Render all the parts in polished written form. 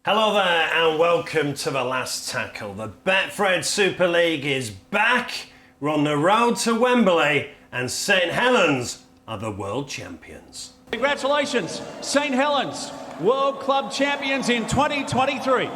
Hello there and welcome to The Last Tackle. The Betfred Super League is back. We're on the road to Wembley and St Helens are the world champions. Congratulations, St Helens, World Club Champions in 2023.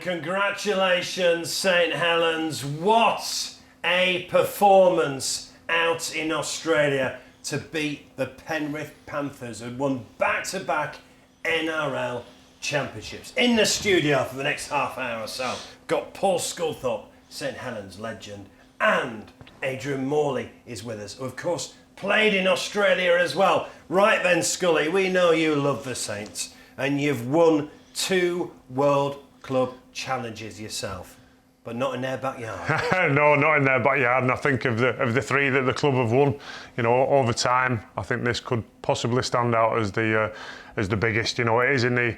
Congratulations, St Helens. What a performance out in Australia to beat the Penrith Panthers, who had won back-to-back NRL championships. In the studio for the next half hour or so, got Paul Sculthorpe, St Helens legend, and Adrian Morley is with us, who of course played in Australia as well. Right then, Scully, we know you love the Saints, and you've won 2 World Club challenges yourself, but not in their backyard. No, not in their backyard. And I think of the 3 that the club have won, you know, over time, I think this could possibly stand out as the biggest. You know, it is in the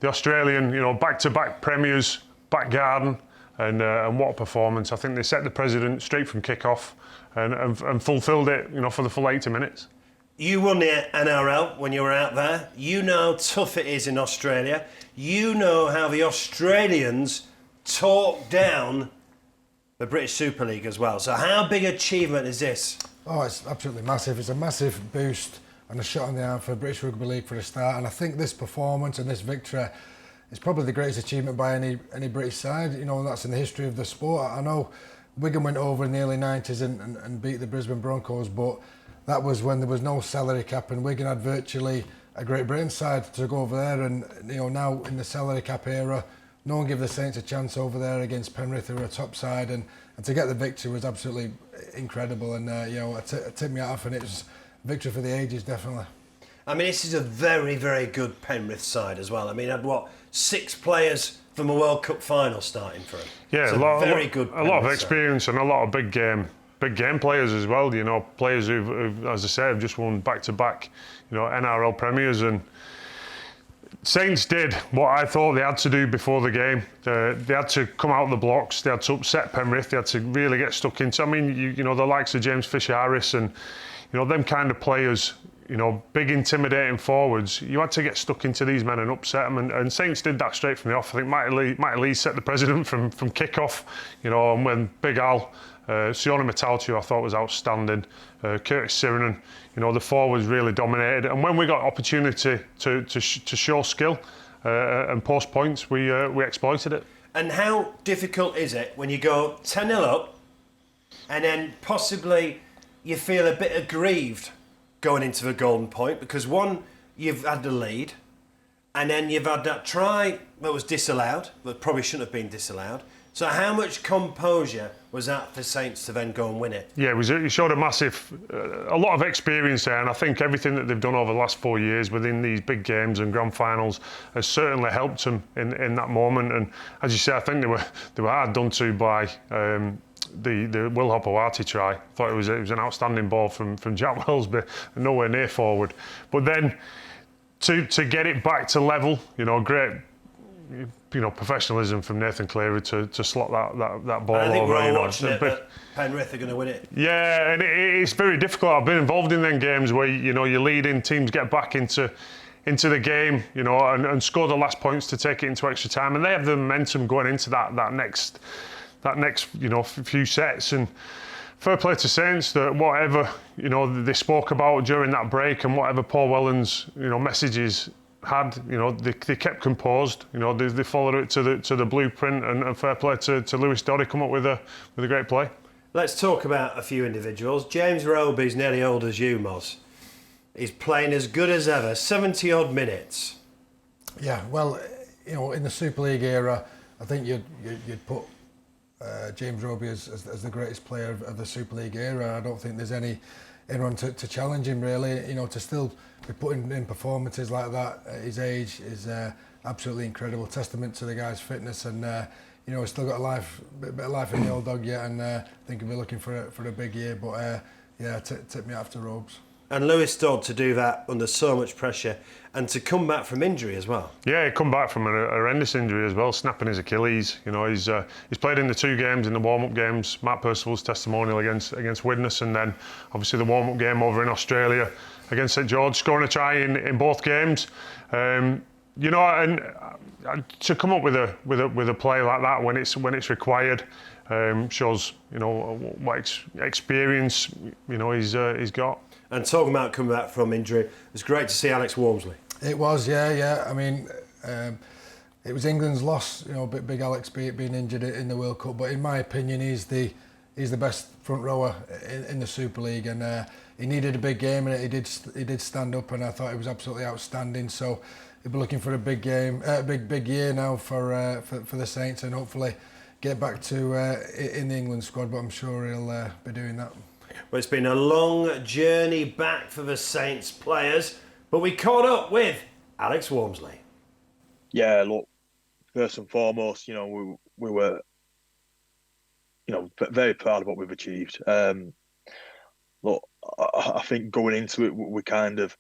Australian, you know, back-to-back premiers, back garden, and what a performance! I think they set the precedent straight from kick-off and fulfilled it, you know, for the full 80 minutes. You won the NRL when you were out there. You know how tough it is in Australia. You know how the Australians talk down the British Super League as well. So how big achievement is this? Oh, it's absolutely massive. It's a massive boost and a shot in the arm for British Rugby League for a start. And I think this performance and this victory is probably the greatest achievement by any British side. You know, and that's in the history of the sport. I know Wigan went over in the early 90s and beat the Brisbane Broncos, but that was when there was no salary cap and Wigan had virtually a Great Britain side to go over there, and you know, now in the salary cap era, no one gave the Saints a chance over there against Penrith, who were a top side, and to get the victory was absolutely incredible. And you know, I tip me off, and it was a victory for the ages, definitely. I mean, this is a very, very good Penrith side as well. I mean, had 6 players from a World Cup final starting for him. Yeah, a lot of experience and a lot of big game players as well. You know, players who've, as I say, have just won back-to-back, you know, NRL premiers. And Saints did what I thought they had to do before the game. They had to come out of the blocks. They had to upset Penrith. They had to really get stuck into. I mean, you know, the likes of James Fisher-Harris and, you know, them kind of players. You know, big intimidating forwards. You had to get stuck into these men and upset them, and Saints did that straight from the off. I think Matty Lee set the precedent from kick-off. You know, and when Big Al. Sione Matautu I thought was outstanding. Curtis Sirenan, you know, the forwards really dominated. And when we got opportunity to show skill and post points, we exploited it. And how difficult is it when you go 10-0 up and then possibly you feel a bit aggrieved going into the golden point, because one, you've had the lead, and then you've had that try that was disallowed, that probably shouldn't have been disallowed. So how much composure was that for Saints to then go and win it? Yeah, it showed a lot of experience there, and I think everything that they've done over the last 4 years within these big games and grand finals has certainly helped them in that moment. And as you say, I think they were hard done to by the Will Hopewati try. I thought it was an outstanding ball from Jack Wellsby, nowhere near forward. But then to get it back to level, you know, great. You know, professionalism from Nathan Cleary to slot that ball over. I think we're all you know, watching it, but Penrith are going to win it. Yeah, and it's very difficult. I've been involved in them games where, you know, you're leading, teams get back into the game, you know, and score the last points to take it into extra time, and they have the momentum going into that next you know, few sets. And fair play to Saints that whatever, you know, they spoke about during that break and whatever Paul Whelan's, you know, messages had, you know, they kept composed. You know, they followed it to the blueprint, and fair play to Lewis Doddy, come up with a great play. Let's talk about a few individuals. James Roby's nearly old as you, Moz. He's playing as good as ever, 70 odd minutes. Yeah, well, you know, in the Super League era, I think you'd put James Roby as the greatest player of the Super League era. I don't think there's anyone to challenge him, really. You know, to still be putting in performances like that at his age is absolutely incredible. Testament to the guy's fitness, and you know, he's still got a bit of life in the old dog yet, and I think he'll be looking for a big year. But yeah, tip me after Robes. And Lewis Dodd to do that under so much pressure and to come back from injury as well. Yeah, he come back from a horrendous injury as well, snapping his Achilles. You know, he's played in the 2 games in the warm-up games. Matt Percival's testimonial against Widnes, and then obviously the warm-up game over in Australia against St George, scoring a try in both games. You know, and to come up with a play like that when it's required shows, you know, what experience, you know, he's got. And talking about coming back from injury, it was great to see Alex Walmsley. It was, yeah. I mean, it was England's loss, you know, big Alex being injured in the World Cup. But in my opinion, he's the best front rower in the Super League, and he needed a big game, and he did stand up, and I thought he was absolutely outstanding. So he'll be looking for a big game, big year now for the Saints, and hopefully get back to in the England squad. But I'm sure he'll be doing that. Well, it's been a long journey back for the Saints players, but we caught up with Alex Walmsley. Yeah, look, first and foremost, you know, we were, you know, very proud of what we've achieved. Look, I think going into it, we kind of,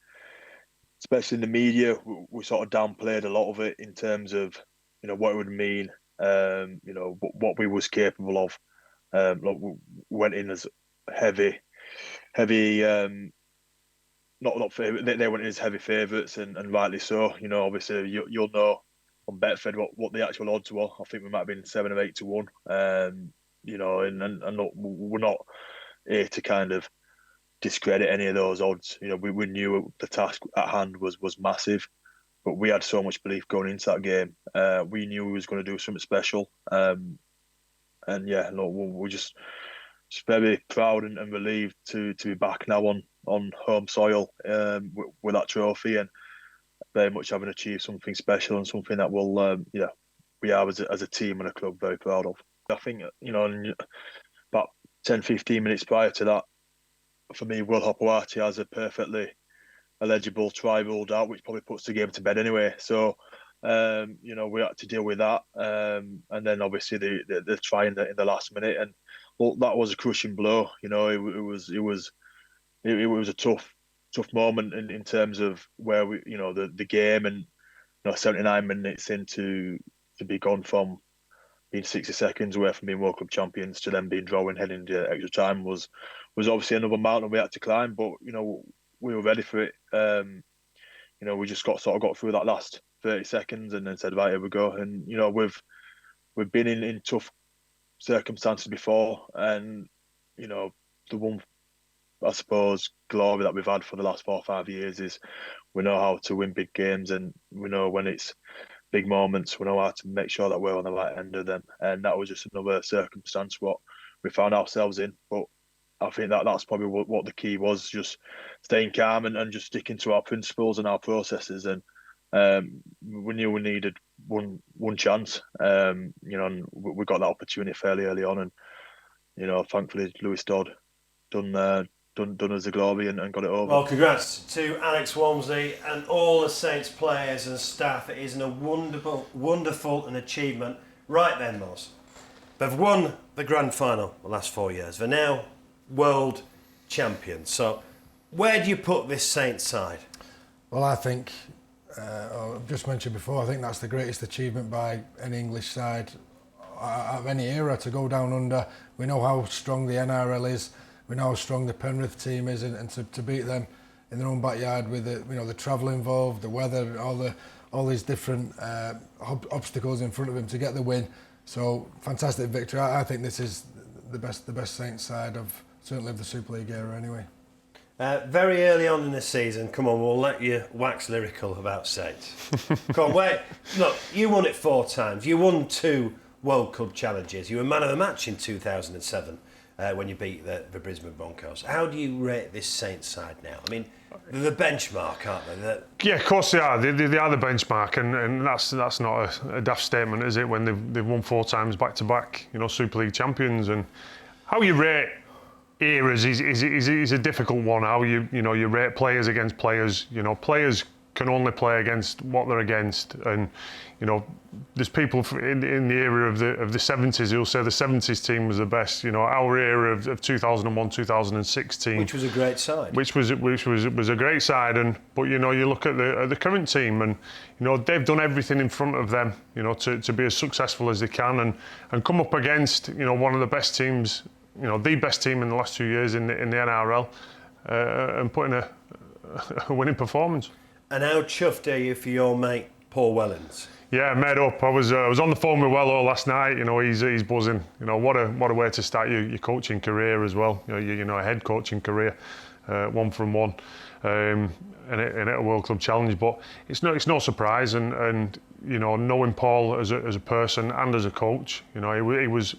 especially in the media, we sort of downplayed a lot of it in terms of, you know, what it would mean, you know, what we was capable of. Look, we went in as heavy, not favourite. They went in as heavy favourites, and rightly so. You know, obviously you'll know on Betfred what the actual odds were. I think we might have been 7 or 8 to 1. You know, and look, we're not here to kind of discredit any of those odds. You know, we knew the task at hand was massive, but we had so much belief going into that game. We knew we was going to do something special. And yeah, look, we're just very proud and relieved to be back now on home soil with that trophy, and very much having achieved something special and something that will, we are as a team and a club very proud of. I think, you know, about 10-15 minutes prior to that, for me, Will Hopewati has a perfectly eligible try ruled out, which probably puts the game to bed anyway. So, you know, we had to deal with that, and then obviously the try in the last minute, and well, that was a crushing blow. You know, it was a tough moment in terms of where we, you know, the game, and you know, 79 minutes into to be gone from being 60 seconds away from being World Cup champions to then being drawing heading into extra time was obviously another mountain we had to climb. But you know, we were ready for it. You know, we just got through that last 30 seconds and then said, right, here we go. And you know, we've been in tough circumstances before, and you know, the one, I suppose, glory that we've had for the last 4 or 5 years is we know how to win big games, and we know when it's big moments, we know how to make sure that we're on the right end of them. And that was just another circumstance what we found ourselves in. But I think that's probably what the key was, just staying calm and just sticking to our principles and our processes. And we knew we needed one chance, you know, and we got that opportunity fairly early on. And you know, thankfully, Lewis Dodd done us the glory and got it over. Well, congrats to Alex Walmsley and all the Saints players and staff. It is a wonderful an achievement. Right then, Moz. They've won the grand final the last 4 years. They're now world champions. So, where do you put this Saints side? Well, I think, I've just mentioned before, I think that's the greatest achievement by an English side of any era, to go down under. We know how strong the NRL is. We know how strong the Penrith team is, and to beat them in their own backyard with the travel involved, the weather, all these different obstacles in front of him to get the win. So fantastic victory. I think this is the best Saints side certainly of the Super League era anyway. Very early on in the season, come on, we'll let you wax lyrical about Saints. Come on, wait. Look, you won it 4 times. You won 2 World Cup challenges. You were man of the match in 2007. When you beat the Brisbane Broncos. How do you rate this Saints side now? I mean, they're the benchmark, aren't they? Yeah, of course they are. They are the benchmark, and that's not a daft statement, is it? When they've won 4 times back to back, you know, Super League champions. And how you rate eras is a difficult one. How you rate players against players. You know, players can only play against what they're against. And you know, there's people in the era of the 70s who'll say the 70s team was the best. You know, our era of 2001, 2016, which was a great side. Which was a great side. But you know, you look at the current team, and you know, they've done everything in front of them, you know, to be as successful as they can, and come up against, you know, one of the best teams, you know, the best team in the last 2 years in the NRL, and putting a winning performance. And how chuffed are you for your mate Paul Wellens? Yeah, made up. I was on the phone with Wello last night. You know, he's buzzing. You know, what a way to start your coaching career as well. You know, a head coaching career, 1 from 1, and at a World Club Challenge. But it's no surprise, and you know, knowing Paul as a person and as a coach, you know, he was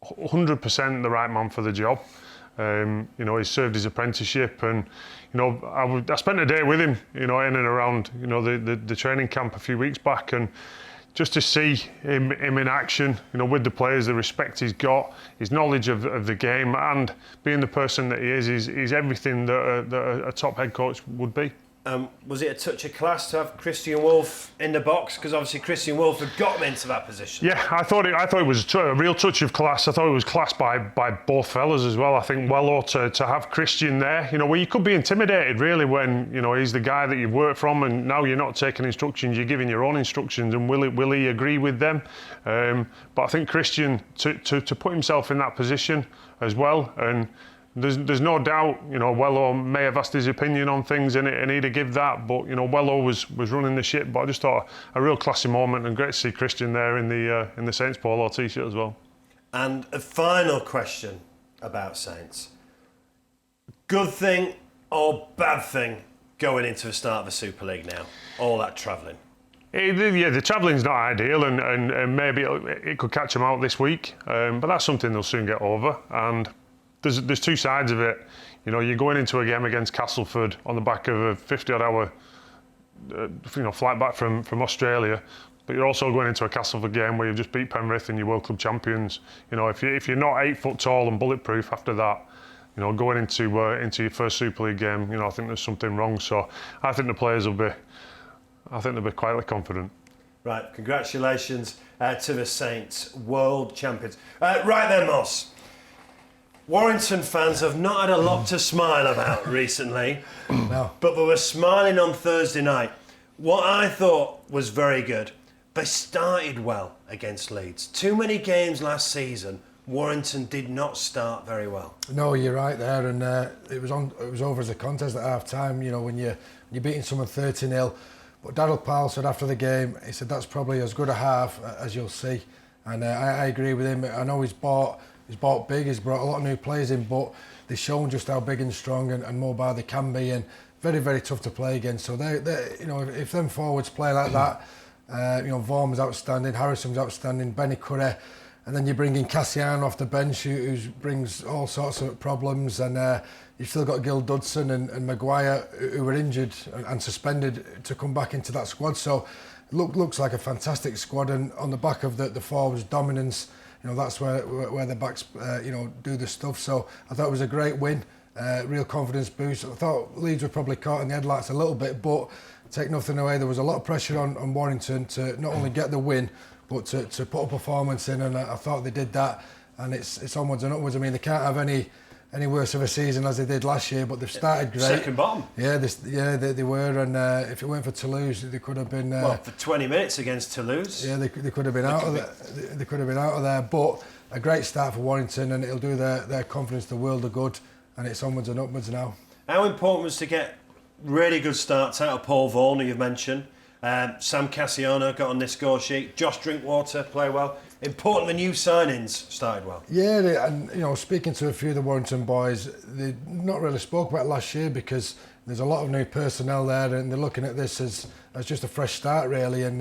100% the right man for the job. You know, he served his apprenticeship, and you know, I spent a day with him, you know, in and around, you know, the training camp a few weeks back, and just to see him in action, you know, with the players, the respect he's got, his knowledge of the game, and being the person that he is everything that a top head coach would be. Was it a touch of class to have Christian Wolff in the box? Because obviously Christian Wolff had got him into that position. Yeah, I thought it was a real touch of class. I thought it was class by both fellas as well. I think Wello to have Christian there, you know, where you could be intimidated really when, you know, he's the guy that you've worked from, and now you're not taking instructions, you're giving your own instructions, and will he agree with them? But I think Christian to put himself in that position as well, and There's no doubt, you know, Wello may have asked his opinion on things and he'd give that, but you know, Wello was running the ship. But I just thought a real classy moment, and great to see Christian there in the Saints polo t-shirt as well. And a final question about Saints: good thing or bad thing going into the start of the Super League now? All that travelling. Yeah, the travelling's not ideal, and maybe it could catch them out this week, but that's something they'll soon get over. And there's two sides of it. You know, you're going into a game against Castleford on the back of a 50-odd hour flight back from Australia, but you're also going into a Castleford game where you've just beat Penrith and you're World Club champions. You know, if you're not 8 foot tall and bulletproof after that, you know, going into your first Super League game, you know, I think there's something wrong. So I think the players they'll be quietly confident. Right, congratulations to the Saints, world champions. Right then, Moss. Warrington fans have not had a lot to smile about recently, No. but they were smiling on Thursday night. What I thought was very good, they started well against Leeds. Too many games last season, Warrington did not start very well. No, you're right there, and it was over as a contest at half time. You know, when you're beating someone 30-0. But Daryl Powell said after the game, he said that's probably as good a half as you'll see, and I agree with him. I know he's bought big, he's brought a lot of new players in, but they've shown just how big and strong and mobile they can be, and very, very tough to play against. So they you know, if them forwards play like that, you know, Vaughan's outstanding, Harrison's outstanding, Benny Curry, and then you bring in Cassiano off the bench, who brings all sorts of problems, and you've still got Gil Dudson and Maguire, who were injured and suspended, to come back into that squad. So looks like a fantastic squad, and on the back of the forwards' dominance, you know, that's where the backs, you know, do the stuff. So I thought it was a great win, real confidence boost. I thought Leeds were probably caught in the headlights a little bit, but take nothing away, there was a lot of pressure on Warrington to not only get the win, but to put a performance in, and I thought they did that. And it's onwards and upwards. I mean, they can't have any worse of a season as they did last year, but they've started great. Second bottom. Yeah, they were, and if it weren't for Toulouse, they could have been. Well, for 20 minutes against Toulouse. Yeah, they could have been out of there. They could have been out of there, but a great start for Warrington, and it'll do their confidence the world of good. And it's onwards and upwards now. How important was to get really good starts out of Paul Vaughan, who you've mentioned? Sam Cassiano got on this score sheet. Josh Drinkwater play well. Important the new signings started well. Yeah, and you know, speaking to a few of the Warrington boys, they not really spoke about last year because there's a lot of new personnel there, and they're looking at this as just a fresh start really. And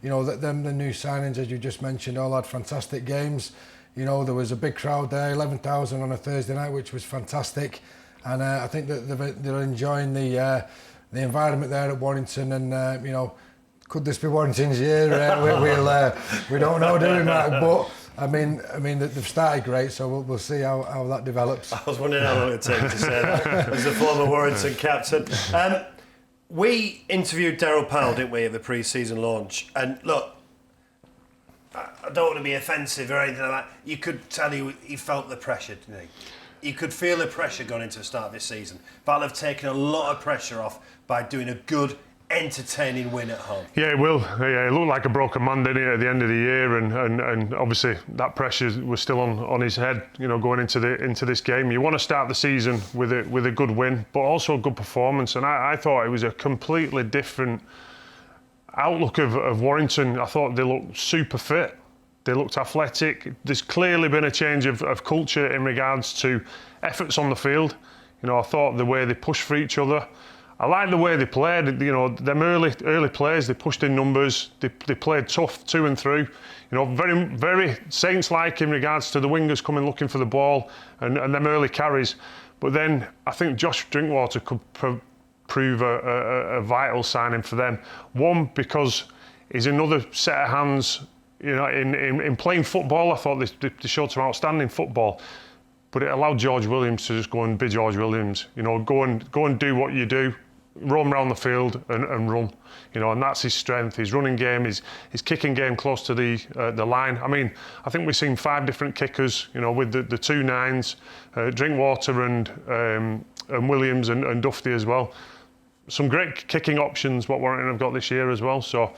you know, the new signings, as you just mentioned, all had fantastic games. You know, there was a big crowd there, 11,000 on a Thursday night, which was fantastic. And I think that they're enjoying the environment there at Warrington, and you know, could this be Warrington's year? We don't know, do we, Mark? But I mean, they've started great, so we'll see how that develops. I was wondering how long it would take to say that as a former Warrington captain. We interviewed Daryl Powell, didn't we, at the pre-season launch? And look, I don't want to be offensive or anything like that. You could tell he felt the pressure, didn't he? You could feel the pressure going into the start of this season. But they've taken a lot of pressure off by doing a good, entertaining win at home. Yeah, it will. Yeah, it looked like a broken man, didn't it, at the end of the year, and obviously that pressure was still on his head, you know, going into this game. You want to start the season with a good win, but also a good performance. And I thought it was a completely different outlook of Warrington. I thought they looked super fit. They looked athletic. There's clearly been a change of culture in regards to efforts on the field. You know, I thought the way they pushed for each other. I like the way they played. You know, them early players, they pushed in numbers. They played tough to and through. You know, very, very Saints-like in regards to the wingers coming looking for the ball and them early carries. But then I think Josh Drinkwater could prove a vital signing for them. One, because he's another set of hands. You know, in playing football, I thought they showed some outstanding football. But it allowed George Williams to just go and be George Williams. You know, go and do what you do. Roam around the field and run, you know, and that's his strength. His running game, his kicking game close to the line. I mean, I think we've seen 5 different kickers, you know, with the 2 9s, Drinkwater and Williams and Dufty as well. Some great kicking options what Warrington have got this year as well. So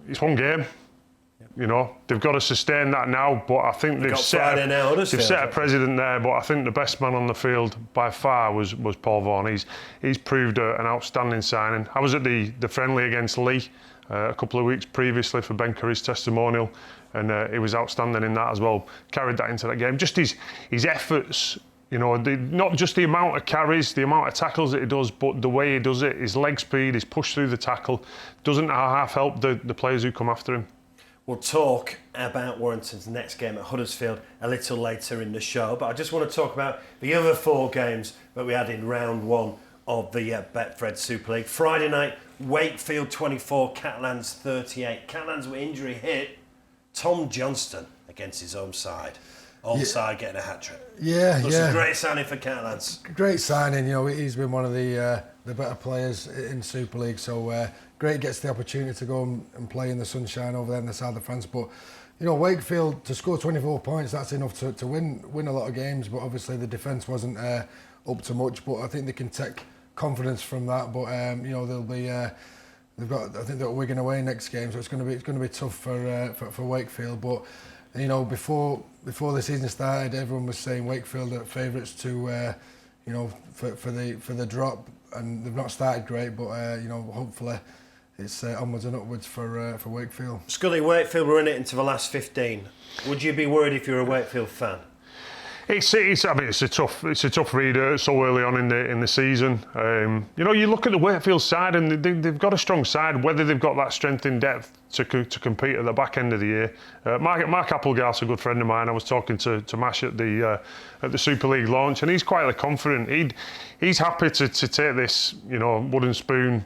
it's one game. You know, they've got to sustain that now, but I think they've set a precedent there. But I think the best man on the field by far was Paul Vaughan. He's proved an outstanding signing. I was at the friendly against Lee a couple of weeks previously for Ben Curry's testimonial, and he was outstanding in that as well. Carried that into that game. Just his efforts. You know, not just the amount of carries, the amount of tackles that he does, but the way he does it, his leg speed, his push through the tackle, doesn't half help the players who come after him. We'll talk about Warrington's next game at Huddersfield a little later in the show, but I just want to talk about the other 4 games that we had in round 1 of the Betfred Super League. Friday night, Wakefield 24, Catalans 38. Catalans were injury hit. Tom Johnston against his own side. Onside getting a hat-trick. That's a great signing for Catalans. Great signing, you know, he's been one of the better players in Super League, so great gets the opportunity to go and play in the sunshine over there in the south of France. But, you know, Wakefield, to score 24 points, that's enough to win a lot of games, but obviously the defence wasn't up to much, but I think they can take confidence from that. But, you know, they'll be... I think they're Wigan away next game, so it's going to be tough for Wakefield. But you know, before the season started, everyone was saying Wakefield are favourites to, you know, for the drop, and they've not started great. But you know, hopefully it's onwards and upwards for Wakefield. Scully, Wakefield were in it into the last 15. Would you be worried if you're a Wakefield fan? It's a tough read so early on in the season. You know, you look at the Wakefield side and they've got a strong side. Whether they've got that strength in depth to compete at the back end of the year. Mark Applegarth's a good friend of mine. I was talking to Mash at the Super League launch, and he's quietly confident. He's happy to take this, you know, wooden spoon.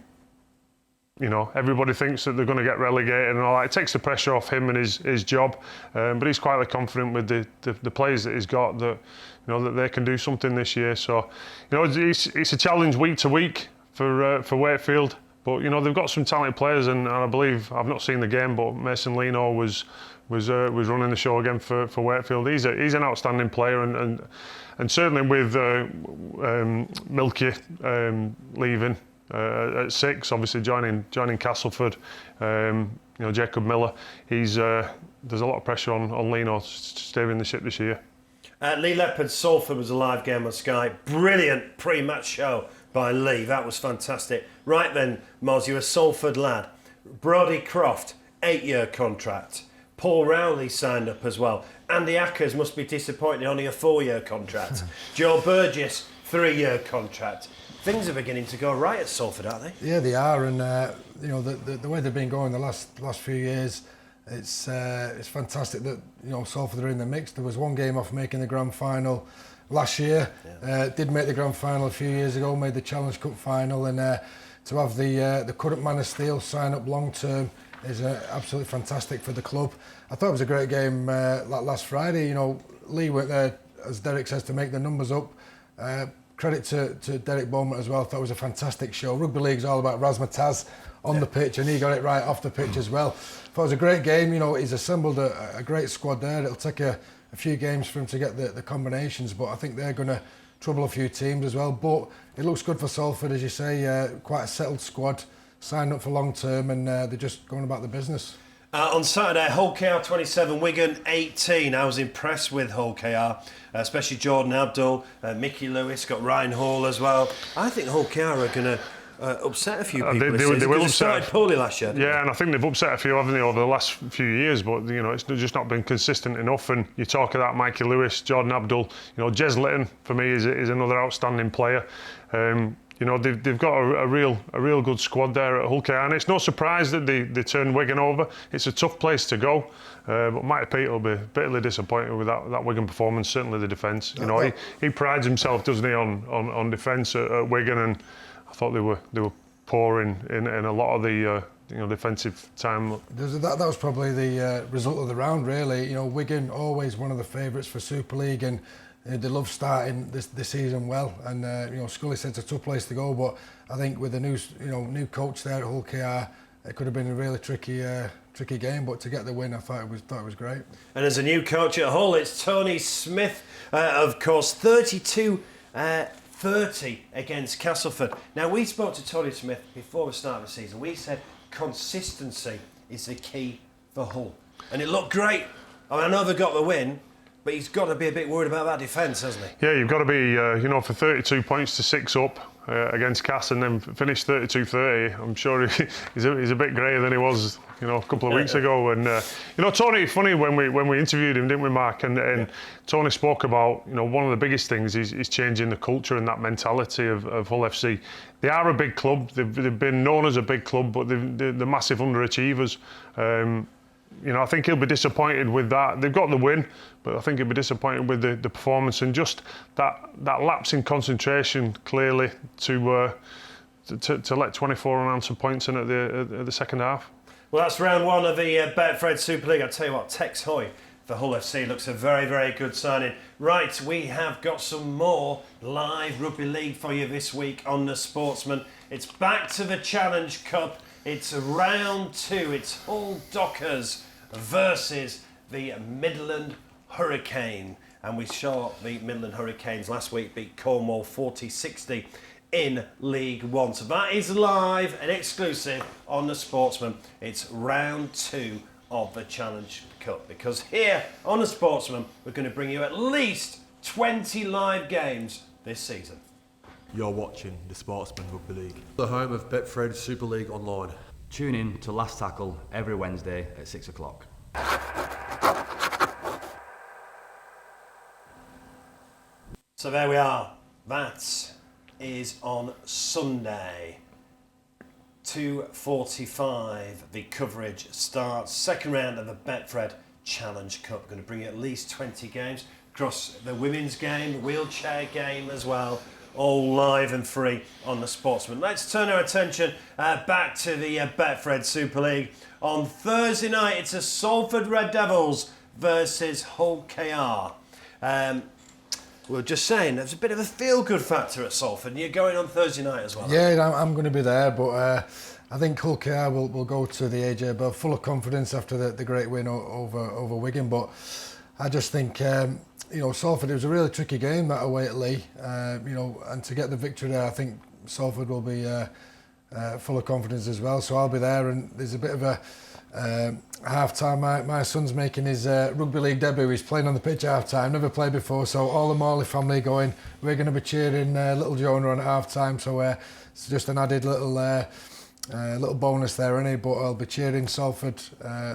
You know, everybody thinks that they're going to get relegated and all that. It takes the pressure off him and his job, but he's quietly confident with the players that he's got that, you know, that they can do something this year. So, you know, it's a challenge week to week for Wakefield. But you know, they've got some talented players, and I believe, I've not seen the game, but Mason Leno was running the show again for Wakefield. He's an outstanding player, and certainly with Milky leaving. At 6, obviously joining Castleford, you know, Jacob Miller. There's a lot of pressure on Leno steering the ship this year. Lee Leopard Salford was a live game on Sky. Brilliant pre-match show by Lee. That was fantastic. Right then, Moz, you're a Salford lad. Brodie Croft, 8-year contract. Paul Rowley signed up as well. Andy Ackers must be disappointed, only a 4-year contract. Joe Burgess, 3-year contract. Things are beginning to go right at Salford, aren't they? Yeah, they are, and you know, the way they've been going the last few years, it's fantastic that, you know, Salford are in the mix. There was one game off making the grand final last year. Did make the grand final a few years ago, made the Challenge Cup final, and to have the current man of steel sign up long term is absolutely fantastic for the club. I thought it was a great game last Friday. You know, Lee went there, as Derek says, to make the numbers up. credit to Derek Bowman as well. I thought it was a fantastic show. Rugby League's all about razzmatazz on the pitch, and he got it right off the pitch as well. Thought it was a great game. You know, he's assembled a great squad there. It'll take a few games for him to get the combinations, but I think they're going to trouble a few teams as well. But it looks good for Salford, as you say. Quite a settled squad, signed up for long term, and they're just going about the business. On Saturday, Hull KR 27, Wigan 18. I was impressed with Hull KR, especially Jordan Abdul, Mickey Lewis, got Ryan Hall as well. I think Hull KR are going to upset a few people. They will upset. Started poorly last year. Yeah, and I think they've upset a few, haven't they, over the last few years. But you know, it's just not been consistent enough. And you talk about Mikey Lewis, Jordan Abdul. You know, Jez Litton for me is another outstanding player. You know, they've got a real good squad there at Hull KR, and it's no surprise that they turned Wigan over. It's a tough place to go, but Mike Pete will be bitterly disappointed with that Wigan performance. Certainly the defence. You know, he prides himself, doesn't he, on defence at Wigan, and I thought they were poor in a lot of the defensive time. That was probably the result of the round, really. You know, Wigan always one of the favourites for Super League, and they love starting this season well. And you know, Scully said it's a tough place to go, but I think with the new coach there at Hull KR, it could have been a really tricky game. But to get the win, I thought it was great. And as a new coach at Hull, it's Tony Smith, of course, 32-30 against Castleford. Now, we spoke to Tony Smith before the start of the season. We said consistency is the key for Hull. And it looked great. I know they got the win, but he's got to be a bit worried about that defence, hasn't he? Yeah, you've got to be, for 32 points to 6 up against Cass and then finish 32-30. I'm sure he's a bit greyer than he was, a couple of weeks ago. And Tony, funny when we interviewed him, didn't we, Mark? And Tony spoke about one of the biggest things is changing the culture and that mentality of Hull FC. They are a big club. They've been known as a big club, but they're massive underachievers. I think he'll be disappointed with that. They've got the win, but I think he'll be disappointed with the performance and just that lapse in concentration, clearly, to let 24 unanswered points in at the second half. Well, that's round one of the Betfred Super League. I'll tell you what, Tex Hoy for Hull FC looks a very, very good signing. Right, we have got some more live rugby league for you this week on the Sportsman. It's back to the Challenge Cup. It's round two. It's Hull Dockers versus the Midland Hurricane. And we saw the Midland Hurricanes last week beat Cornwall 40-60 in League One. So that is live and exclusive on the Sportsman. It's round two of the Challenge Cup. Because here on the Sportsman, we're going to bring you at least 20 live games this season. You're watching the Sportsman Rugby League, the home of Betfred Super League Online. Tune in to Last Tackle every Wednesday at 6 o'clock. So there we are. That is on Sunday. 2:45. The coverage starts. Second round of the Betfred Challenge Cup. Going to bring you at least 20 games across the women's game, the wheelchair game as well. All live and free on the Sportsman. Let's turn our attention back to the Betfred Super League. On Thursday night, it's a Salford Red Devils versus Hull KR. We were just saying, there's a bit of a feel-good factor at Salford, and you're going on Thursday night as well. Yeah, I'm going to be there, but I think Hull KR will go to the AJ Bell full of confidence after the great win over Wigan. But I just think... Salford, it was a really tricky game that away at Lee, and to get the victory there, I think Salford will be full of confidence as well. So I'll be there, and there's a bit of a half-time. My son's making his rugby league debut. He's playing on the pitch at half-time, never played before, so all the Morley family going. We're going to be cheering little Jonah on at half-time, so it's just an added little bonus there, innit? But I'll be cheering Salford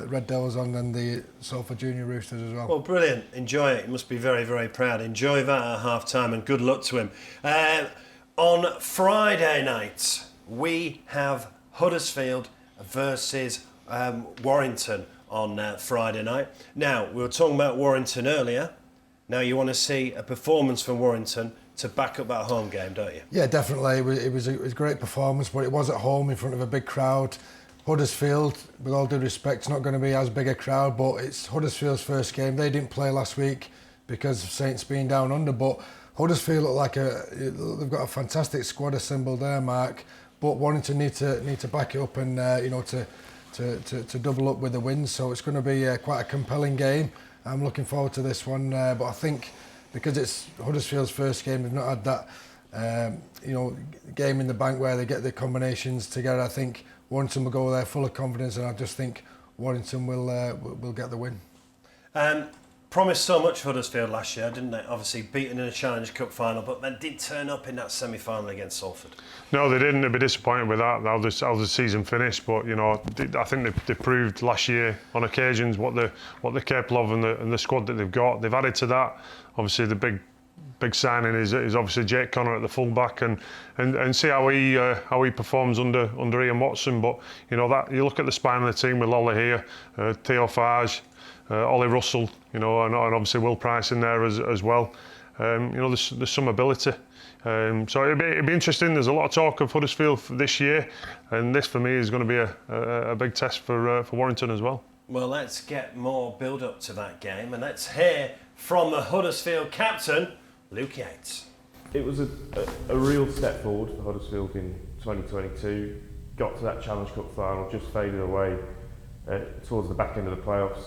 Red Devils on and the Salford Junior Roosters as well. Well, brilliant. Enjoy it. You must be very, very proud. Enjoy that at half-time and good luck to him. On Friday night, we have Huddersfield versus Warrington on Friday night. Now, we were talking about Warrington earlier. Now you want to see a performance from Warrington to back up that home game, don't you? Yeah, definitely. It was a great performance, but it was at home in front of a big crowd. Huddersfield, with all due respect, it's not going to be as big a crowd, but it's Huddersfield's first game. They didn't play last week because of Saints being down under, but Huddersfield look like they've got a fantastic squad assembled there, Mark. But Warrington need to back it up and to double up with the wins. So it's going to be quite a compelling game. I'm looking forward to this one. But I think because it's Huddersfield's first game, they've not had that game in the bank where they get the combinations together. I think Warrington will go there full of confidence, and I just think Warrington will get the win. Promised so much Huddersfield last year, didn't they? Obviously beaten in a Challenge Cup final, but then did turn up in that semi-final against Salford. No, they didn't. They'd be disappointed with that, how the season finished. But I think they proved last year on occasions what they're capable of, and the squad that they've got. They've added to that. Obviously, the big signing is obviously Jake Connor at the fullback, and see how he performs under Ian Watson. But that you look at the spine of the team with Lola here, Theo Farge, Ollie Russell, and obviously Will Price in there as well. There's some ability. So it'd be interesting. There's a lot of talk of Huddersfield this year, and this for me is going to be a big test for Warrington as well. Well, let's get more build up to that game, and let's hear from the Huddersfield captain, Luke Yates. It was a real step forward for Huddersfield in 2022. Got to that Challenge Cup final, just faded away towards the back end of the playoffs.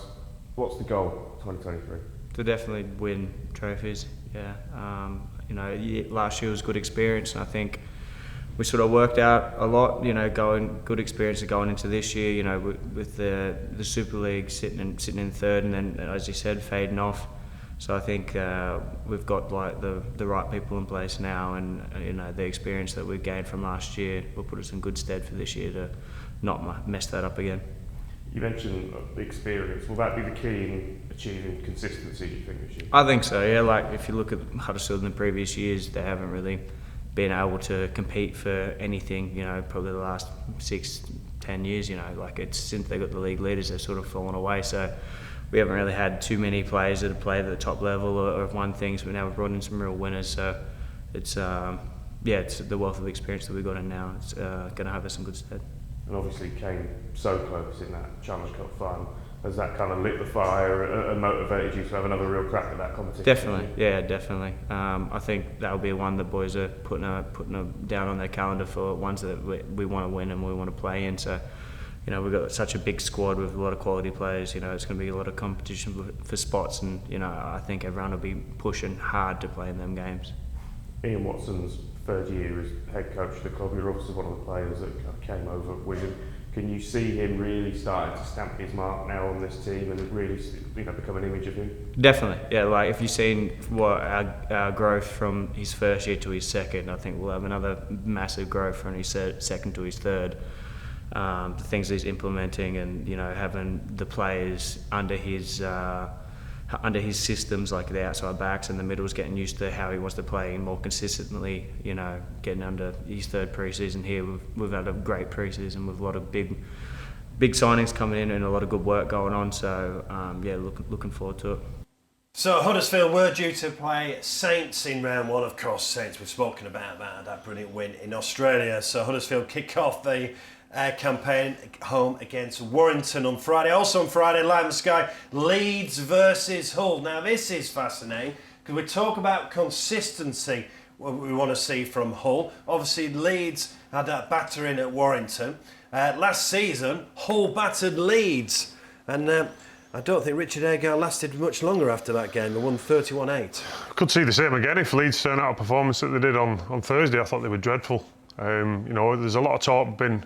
What's the goal 2023? To definitely win trophies, yeah. Last year was a good experience, and I think we sort of worked out a lot, good experience of going into this year, with the Super League sitting in third, and then, as you said, fading off. So I think we've got like the right people in place now, and the experience that we've gained from last year will put us in good stead for this year to not mess that up again. You mentioned the experience. Will that be the key in achieving consistency, do you think, this year? I think so, yeah. Like, if you look at Huddersfield in the previous years, they haven't really been able to compete for anything, probably the last 6-10 years, it's since they got the league leaders, they've sort of fallen away. So we haven't really had too many players that have played at the top level or have won things, but now we've brought in some real winners. So it's the wealth of experience that we've got in now. It's going to have us in good stead. And obviously came so close in that Challenge Cup final. Has that kind of lit the fire and motivated you to have another real crack at that competition? Definitely, yeah, definitely. I think that'll be one that boys are putting down on their calendar for ones that we want to win and we want to play in. So, we've got such a big squad with a lot of quality players. It's going to be a lot of competition for spots, and I think everyone will be pushing hard to play in them games. Ian Watson's third year as head coach of the club. You're obviously one of the players that came over with him. Can you see him really starting to stamp his mark now on this team and really become an image of him? Definitely, yeah. Like, if you've seen what our growth from his first year to his second, I think we'll have another massive growth from his second to his third. The things he's implementing, and having the players under his systems, like the outside backs and the middles, getting used to how he wants to play more consistently. Getting under his third pre-season here, we've had a great pre-season with a lot of big signings coming in and a lot of good work going on. So looking forward to it. So Huddersfield were due to play Saints in round one. Of course, Saints, we've spoken about that brilliant win in Australia. So Huddersfield kick off the campaign home against Warrington on Friday. Also on Friday, live on Sky, Leeds versus Hull. Now this is fascinating because we talk about consistency, what we want to see from Hull. Obviously Leeds had that battering at Warrington. Last season, Hull battered Leeds, and I don't think Richard Agar lasted much longer after that game. They won 31-8. Could see the same again if Leeds turn out a performance that they did on Thursday. I thought they were dreadful. There's a lot of talk been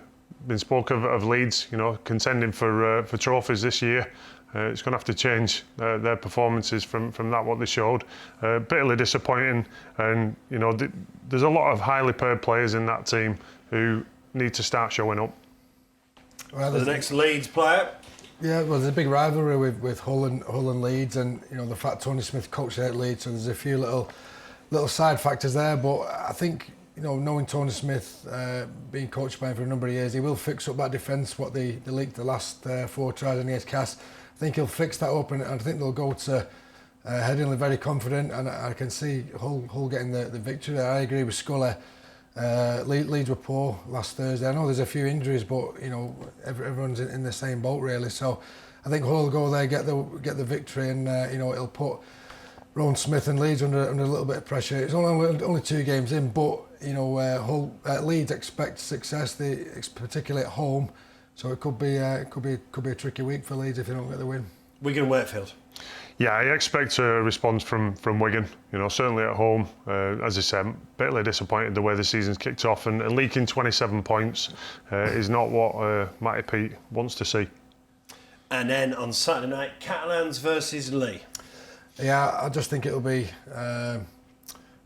spoke of Leeds, contending for trophies this year. It's going to have to change their performances from that what they showed. Bitterly disappointing, and there's a lot of highly paid players in that team who need to start showing up. Well, the next Leeds player. Yeah, well, there's a big rivalry with Hull and Leeds, and the fact Tony Smith coached at Leeds, so there's a few little side factors there. But I think, knowing Tony Smith, being coached by him for a number of years, he will fix up that defence, what they leaked the last 4 tries against Cass. I think he'll fix that up, and I think they'll go to Headingley very confident, and I can see Hull getting the victory there. I agree with Scully. Leeds were poor last Thursday. I know there's a few injuries, but everyone's in the same boat really. So I think Hull will go there, get the victory, and it'll put Rowan Smith and Leeds under a little bit of pressure. It's only 2 games in, but Leeds expect success, particularly at home. So it could be a tricky week for Leeds if they don't get the win. Wigan Wakefield. Yeah, I expect a response from Wigan. Certainly at home. As I said, bitterly disappointed the way the season's kicked off, and leaking 27 points is not what Matty Pete wants to see. And then on Saturday night, Catalans versus Lee. Yeah, I just think it'll be.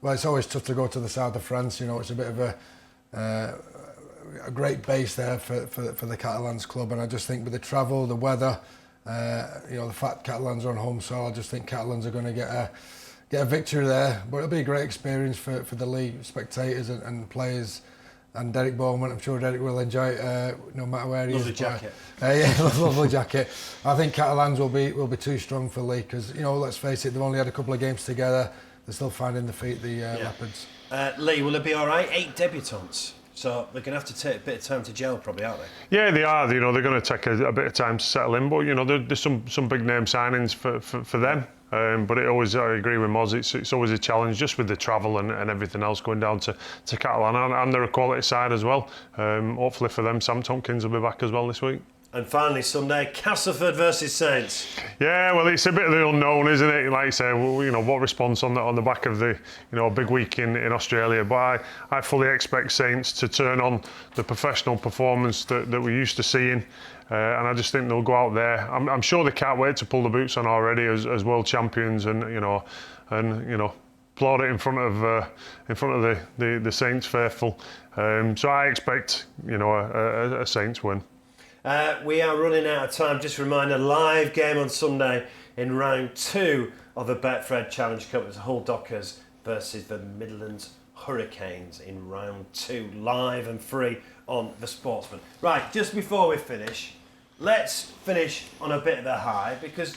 Well, it's always tough to go to the south of France. It's a bit of a great base there for the Catalans club, and I just think with the travel, the weather, the fact Catalans are on home soil, I just think Catalans are going to get a victory there. But it'll be a great experience for the league spectators and players. And Derek Bowman, I'm sure Derek will enjoy it no matter where he is. Lovely jacket. Lovely jacket. I think Catalans will be too strong for Lee because, let's face it, they've only had a couple of games together. They're still finding their feet, the Leopards. Lee, will it be all right? 8 debutants. So they're going to have to take a bit of time to gel, probably, aren't they? Yeah, they are. They're going to take a bit of time to settle in. But there's some big name signings for them. But I agree with Moz. It's always a challenge, just with the travel and everything else going down to Catalan, and they're a quality side as well. Hopefully for them, Sam Tompkins will be back as well this week. And finally, Sunday, Castleford versus Saints. Yeah, well, it's a bit of the unknown, isn't it? Like I say, what response on the back of the big week in Australia. But I fully expect Saints to turn on the professional performance that we're used to seeing. And I just think they'll go out there. I'm sure they can't wait to pull the boots on already as world champions, and applaud it in front of the Saints faithful. So I expect a Saints win. We are running out of time. Just a reminder, live game on Sunday in round 2 of the Betfred Challenge Cup. It's Hull Dockers versus the Midlands Hurricanes in round 2, live and free on the Sportsman. Right, just before we finish, let's finish on a bit of a high, because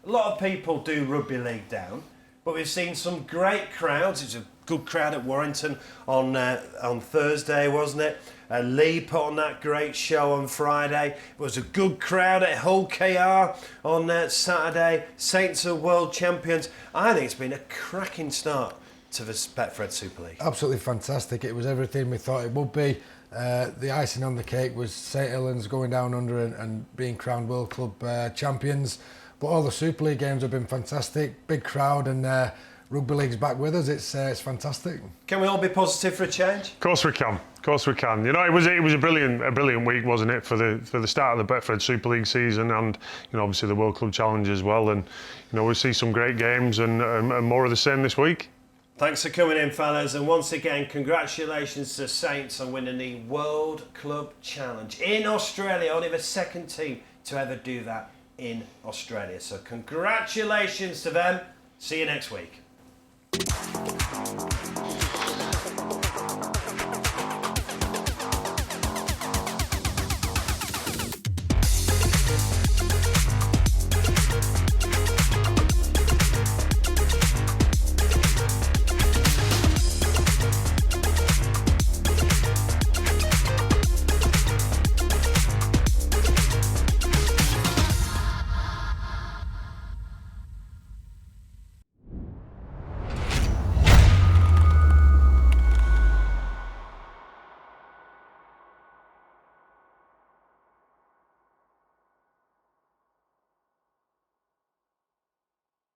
a lot of people do rugby league down, but we've seen some great crowds. It's a good crowd at Warrington on Thursday, wasn't it? Lee put on that great show on Friday. It was a good crowd at Hull KR on Saturday. Saints are world champions. I think it's been a cracking start to the Betfred Super League. Absolutely fantastic. It was everything we thought it would be. The icing on the cake was St Helens going down under and being crowned World Club champions. But all the Super League games have been fantastic. Big crowd, and Rugby League's back with us. It's fantastic. Can we all be positive for a change? Of course we can. Of course we can. It was a brilliant week, wasn't it, for the start of the Betfred Super League season, and obviously the World Club Challenge as well. And we'll see some great games and more of the same this week. Thanks for coming in, fellas, and once again, congratulations to Saints on winning the World Club Challenge in Australia. Only the second team to ever do that in Australia. So congratulations to them. See you next week.